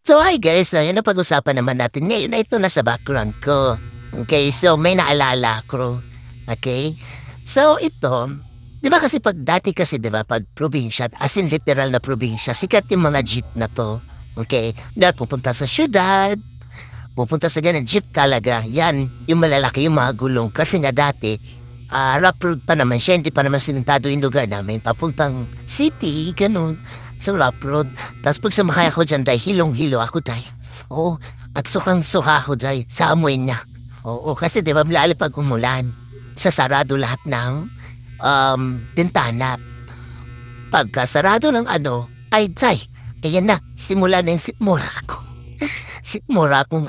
So hi guys, ayun na pag-usapan naman natin ngayon na ito na sa background ko. Okay, so may naalala ko. Okay? So ito, di ba kasi pag dati kasi di ba pag probinsya, as in literal na probinsya, sikat yung mga jeep na to. Okay? Dahil pupunta sa syudad, pupunta sa ganun, jeep talaga. Yan, yung malalaki, yung mga gulong. Kasi nga dati, rough road pa naman siya, hindi pa naman simentado yung lugar namin. Papuntang city, ganun. So rough road. Tapos pag sumakay ako dyan, dahil hilong-hilo ako dahil. Oo, at sukang-suka ako dahil sa amoy niya. Oo, kasi di ba lalo pag umulan, sasarado lahat ng bintana. Pagka sarado ng ay dahil, kaya na, simula na yung sikmura ko. Sikmura kong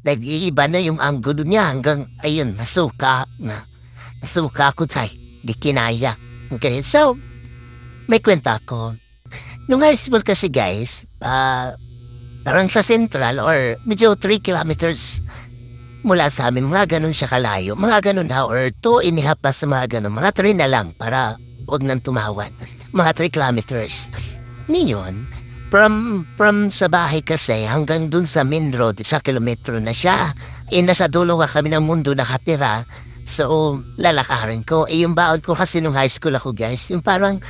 nag-iiba na yung anggulo niya hanggang, ayun, nasuka ako dahil, di kinaya. Okay, so, may kwenta ko. Nung high school kasi guys, parang sa central or medyo 3 kilometers mula sa amin, mga ganun siya kalayo. Mga ganun na or 2.5 pa sa mga ganun. Mga 3 na lang para huwag nang tumawan. Mga 3 kilometers. Ngayon, from sa bahay kasi hanggang dun sa main road, sa kilometro na siya. Nasa dulo ka kami ng mundo nakatira. So, lalakarin ko. Yung baon ko kasi nung high school ako guys, yung parang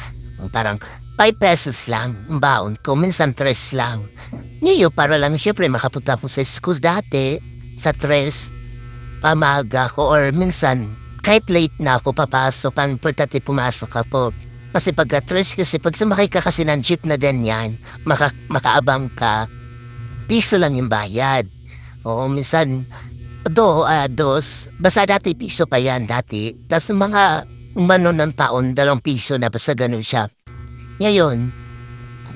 5 pesos lang ang baon ko, minsan 3 lang. Ngayon, para lang syempre makapunta po sa school dati, sa 3, pamaga ko or minsan, kahit late na ako papasok, pagpurtati pumasok ako. Kasi pagka 3 kasi, pag sumakay ka kasi ng jeep na din yan, makaabang ka, piso lang yung bayad. Oo, minsan, dos, basta dati piso pa yan dati. Tapos mga umano ng taon, 2 piso na basta ganun siya. Ngayon,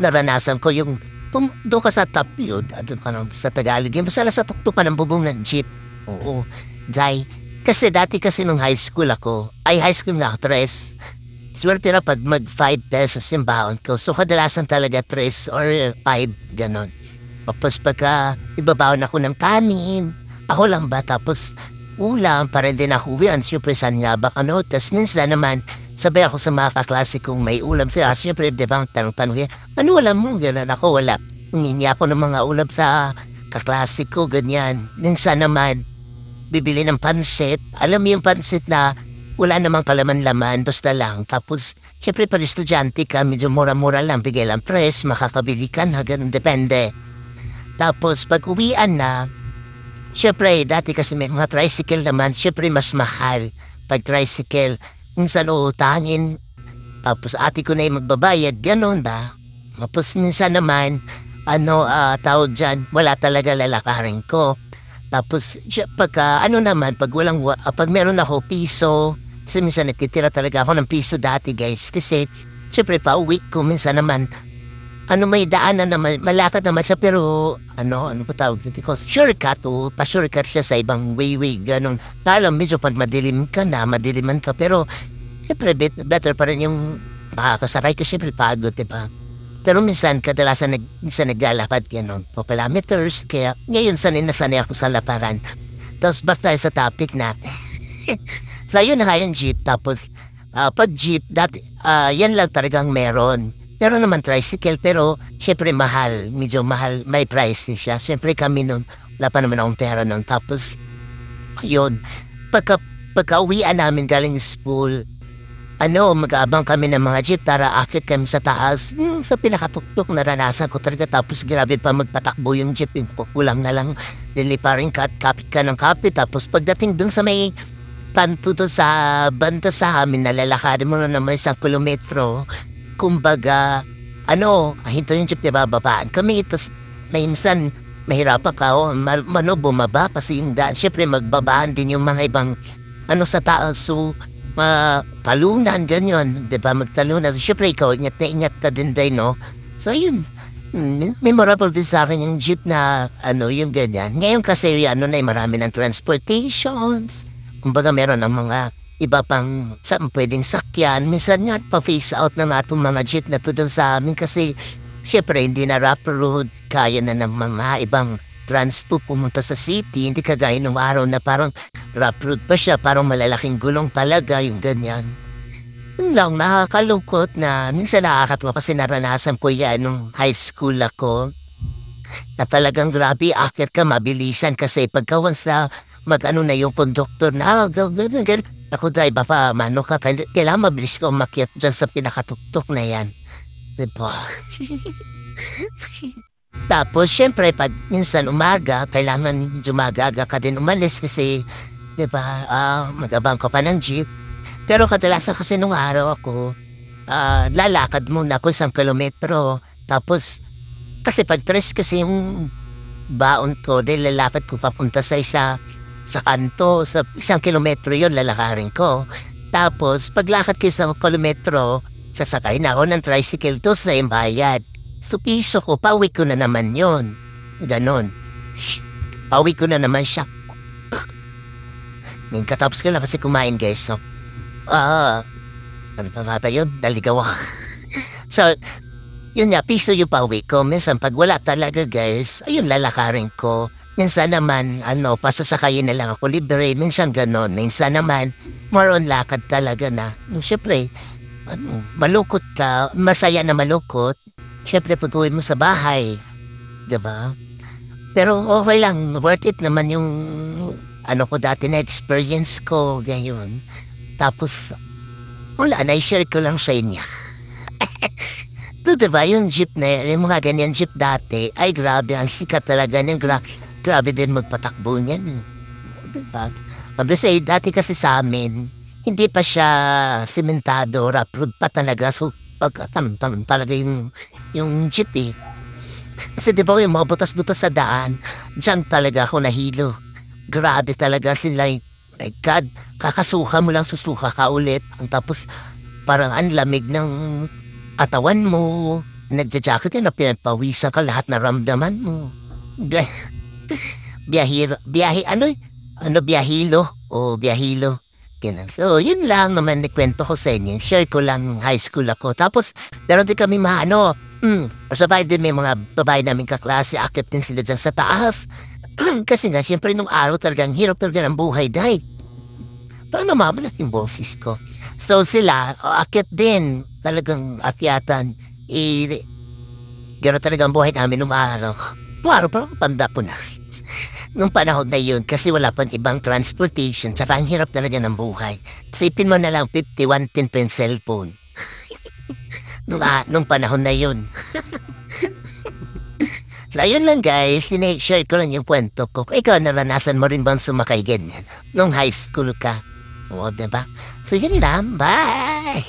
naranasan ko yung doon ka sa top yun, doon ka sa Tagalog, yung basta sa tuktukan ng bubong ng jeep. Oo, dahil, kasi dati kasi nung high school na ako, 3. Swerte na pag mag 5 pesos yung baon ko. So, kadalasan talaga 3 or 5, ganon. Tapos pagka ibabaon ako ng kanin, ako lang ba, tapos ulam, para din ako uwian, siyempre saan nga ba Tapos minsan naman, sabay ako sa mga kaklase kong may ulam siya. Siyempre, di ba, tanong kaya, ano ulam mo? Ganun ako, wala. Hingi ako ng mga ulam sa kaklase ko, ganyan. Minsan naman, bibili ng pansit. Alam mo yung pansit na wala namang kalaman-laman, basta lang. Tapos, siyempre, para estudyante ka, medyo mura-mura lang, bigay lang press, makakabili ka na, ganun, depende. Tapos, pag uwian na, siyempre, dati kasi may mga tricycle naman, siyempre, mas mahal pag tricycle. Minsan utangin, tapos ate ko na yung magbabayad, gano'n ba? Tapos minsan naman, tawag dyan, wala talaga lalakarin ko. Tapos pagka, pag meron ako piso, kasi minsan nagtitira talaga ako ng piso dati guys, kasi syempre pa uwi ko, minsan naman, may daanan naman, malakad naman siya, pero, ano pa tawag dito? Shortcut, pa-shortcut siya sa ibang way, ganun. Alam, medyo pag madiliman ka, pero, siyempre, better pa rin yung makakasaray ka, siyempre, pagod, diba? Pero minsan, kadalasan naglalapad, ganun, po kilometers, kaya, ngayon, sanay ako sa laparan. Tapos, back tayo sa topic natin. So, yun na nga yung jeep, tapos, pag jeep, yan lang talagang meron. Meron naman tricycle, pero syempre mahal, medyo mahal, may price siya. Syempre kami nun, wala pa naman akong pera nun. Tapos, yun, pagka-uwian namin galing school, mag-aabang kami ng mga jeep, tara akit kami sa taas. Sa pinakatuktok, naranasan ko talaga. Tapos grabe pa magpatakbo yung jeep, kulang na lang, liliparin ka at kapit ka ng kapit. Tapos pagdating dun sa may pantuto sa banda sa amin, nalalakarin mo na naman 1 kilometro. Kumbaga, hinto yung jeep, diba, babaan kami. Tapos, minsan, mahirapan ka, bumaba, kasi yung daan, syempre, magbabaan din yung mga ibang, sa taas, so, talunan, ganyan, diba, magtalunan. So, syempre, ikaw, ingat na ingat ka din, no? So, yun, memorable din sa akin yung jeep na, yung ganyan. Ngayon kasi, marami ng transportations, kumbaga, meron ng mga, iba pang pwedeng sakyan. Minsan nga pa-face out na natong mga jeep na to doon sa amin kasi syempre hindi na rough road. Kaya na ng mga ibang transport pumunta sa city. Hindi kagaya nung araw na parang rough road pa siya. Parang malalaking gulong talaga yung ganyan. Yun lang, nakakalungkot na minsan nakakatawa kasi naranasan ko yan nung high school ako. Na talagang grabe, aakyat ka mabilisan kasi pagka once na mag-ano na yung conductor na, ganun, ganun. Ako dahil pa, mano ka, kailangan mabilis ka umakyat dyan sa pinakatuktok na yan. Diba? Tapos, syempre, pag minsan umaga, kailangan dumagaga ka din umalis kasi, diba, mag-abang ka pa ng jeep. Pero kadalasan kasi nung araw ako, lalakad muna ako 1 kilometro. Tapos, kasi pag tres kasi yung baon ko, dahil lalakad ko papunta sa kanto, sa 1 kilometro yon lalakarin ko. Tapos, paglakad ko 1 kilometro, sasakay na ako ng tricycle to sa yung bayad. So, piso ko, pauwi ko na naman yon. Ganon. Pauwi ko na naman siya. Ngayon katapos ko lang kasi kumain guys. So, ano pa nga ba yun? Naligaw ako. So, yun nga, piso yung pauwi ko. Minsan pag wala talaga guys, ayun lalakarin ko. Minsan naman, pasasakayin na lang ako libre. Minsan ganon. Minsan naman, more on lakad talaga na. Siyempre, malukot ka, masaya na malukot. Siyempre, pag-uwi mo sa bahay. Diba? Pero okay lang, worth it naman yung ko dati na experience ko, gayon. Tapos, wala, na-share ko lang sa inyo. Ito diba, yung jeep na yung mga ganyan jeep dati, ay grabe, ang sikat talaga ng grabe din magpatakbo niyan. Diba? Mabisay, dati kasi sa amin, hindi pa siya sementado, rough road pa talaga. So, talaga yung jeep eh. Kasi di ba yung mga butas-butas sa daan, dyan talaga ako nahilo. Grabe talaga sila. My God, kakasuka mo lang, susuka ka ulit. Tapos, parang ang lamig ng katawan mo. Nagja-jacket yan na pinagpawisan ka lahat na ramdaman mo. Biyahilo o biyahilo. Ganun. So, yun lang naman kwento ko sa inyo. Share ko lang high school ako. Tapos, meron din kami sabay din may mga babae namin kaklase. Akit din sila dyan sa taas. Kasi nga, siyempre nung araw talagang hirap talaga ng buhay dahil parang namabalat yung boses ko. So, sila, akit din. Talagang akyatan. Gano'n talaga ang buhay namin nung araw. Nung araw, parang panda po na. Nung panahon na yun, kasi wala pang ibang transportation, tsaka ang hirap talaga ng buhay. Sipin mo na lang 5110 pa yung cellphone. nung panahon na yun. So, ayun lang guys, share ko lang yung kwento ko. Ikaw, naranasan mo rin bang sumakay ganyan? Nung high school ka? Oo, diba? So, yun lang. Bye!